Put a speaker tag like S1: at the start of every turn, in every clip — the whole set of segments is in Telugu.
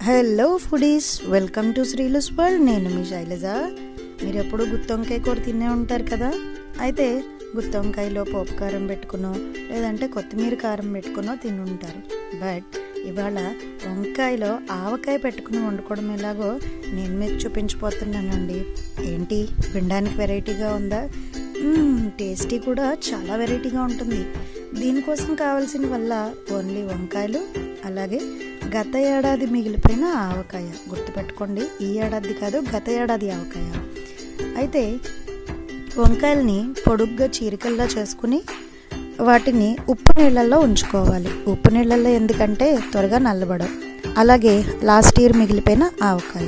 S1: Hello foodies, welcome to Sreelu's world. నేను మీ శైలజ. మీరు ఎప్పుడు గుత్తి వంకాయ కూర తినే ఉంటారు కదా. అయితే గుత్తి వంకాయలో పోపు కారం పెట్టుకునో లేదంటే కొత్తిమీర కారం పెట్టుకునో తిని ఉంటారు. బట్ ఇవాళ వంకాయలో ఆవకాయ పెట్టుకుని వండుకోవడం ఎలాగో నేను మీకు చూపించిపోతున్నానండి. ఏంటి, వినడానికి వెరైటీగా ఉందా? టేస్టీ కూడా చాలా వెరైటీగా ఉంటుంది. దీనికోసం కావాల్సిన వల్ల ఓన్లీ వంకాయలు, అలాగే గత ఏడాది మిగిలిపోయిన ఆవకాయ. గుర్తుపెట్టుకోండి, ఈ ఏడాది కాదు, గత ఏడాది ఆవకాయ. అయితే వంకాయల్ని పొడుగ్గా చీరికల్లా చేసుకుని వాటిని ఉప్పు నీళ్ళల్లో ఉంచుకోవాలి. ఉప్పు నీళ్ళల్లో ఎందుకంటే త్వరగా నల్లబడవు. అలాగే లాస్ట్ ఇయర్ మిగిలిపోయిన ఆవకాయ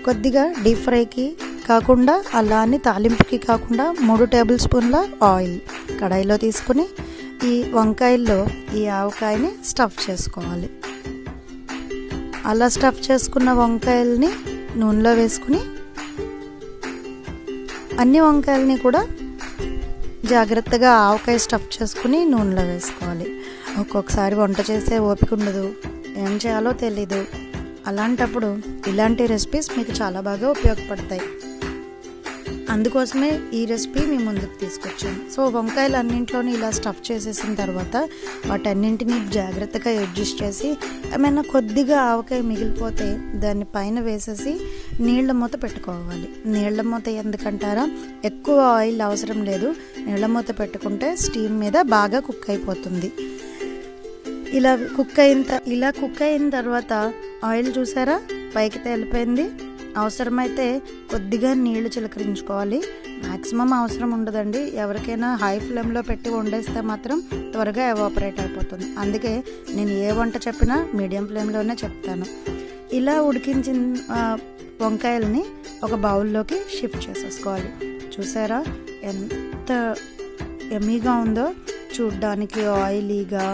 S1: కొద్దిగా డీప్ ఫ్రైకి కాకుండా, అలా అని తాలింపుకి కాకుండా 3 టేబుల్ స్పూన్ల ఆయిల్ కడాయిలో తీసుకుని ఈ వంకాయల్లో ఈ ఆవకాయని స్టఫ్ చేసుకోవాలి. అలా స్టఫ్ చేసుకున్న వంకాయల్ని నూనెలో వేసుకుని అన్ని వంకాయలని కూడా జాగ్రత్తగా ఆవకాయ స్టఫ్ చేసుకుని నూనెలో వేసుకోవాలి. ఒక్కొక్కసారి వంట చేసే ఓపిక ఉండదు, ఏం చేయాలో తెలీదు. అలాంటప్పుడు ఇలాంటి రెసిపీస్ మీకు చాలా బాగా ఉపయోగపడతాయి. అందుకోసమే ఈ రెసిపీ మీ ముందుకు తీసుకొచ్చాను. సో వంకాయలు అన్నింటిలోని ఇలా స్టఫ్ చేసేసిన తర్వాత వాటన్నింటినీ జాగ్రత్తగా అడ్జస్ట్ చేసి, ఏమైనా కొద్దిగా ఆవకాయ మిగిలిపోతే దాన్ని పైన వేసేసి నీళ్ల మూత పెట్టుకోవాలి. నీళ్ల మూత ఎందుకంటారా, ఎక్కువ ఆయిల్ అవసరం లేదు. నీళ్ల మూత పెట్టుకుంటే స్టీమ్ మీద బాగా కుక్ అయిపోతుంది. ఇలా కుక్ అయిన తర్వాత ఆయిల్ చూసారా పైకి తేలిపోయింది. అవసరమైతే కొద్దిగా నీళ్లు చిలకరించుకోవాలి. మ్యాక్సిమం అవసరం ఉండదండి. ఎవరికైనా హై ఫ్లేమ్లో పెట్టి వండేస్తే మాత్రం త్వరగా ఎవాపరేట్ అయిపోతుంది. అందుకే నేను ఏ వంట చెప్పినా మీడియం ఫ్లేమ్లోనే చెప్తాను. ఇలా ఉడికించిన వంకాయల్ని ఒక బౌల్లోకి షిఫ్ట్ చేసేసుకోవాలి. చూసారా ఎంత ఎమ్మీగా ఉందో, చూడ్డానికి ఆయిలీగా,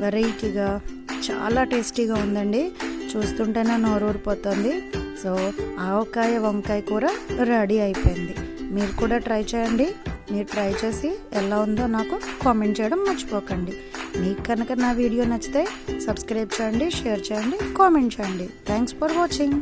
S1: వెరైటీగా, చాలా టేస్టీగా ఉందండి. చూస్తుంటేనే నోరు ఊరిపోతుంది. సో ఆవకాయ వంకాయ కూర రెడీ అయిపోయింది. మీరు కూడా ట్రై చేయండి. మీరు ట్రై చేసి ఎలా ఉందో నాకు కామెంట్ చేయడం మర్చిపోకండి. మీకు కనుక నా వీడియో నచ్చితే సబ్స్క్రైబ్ చేయండి, షేర్ చేయండి, కామెంట్ చేయండి. Thanks for watching.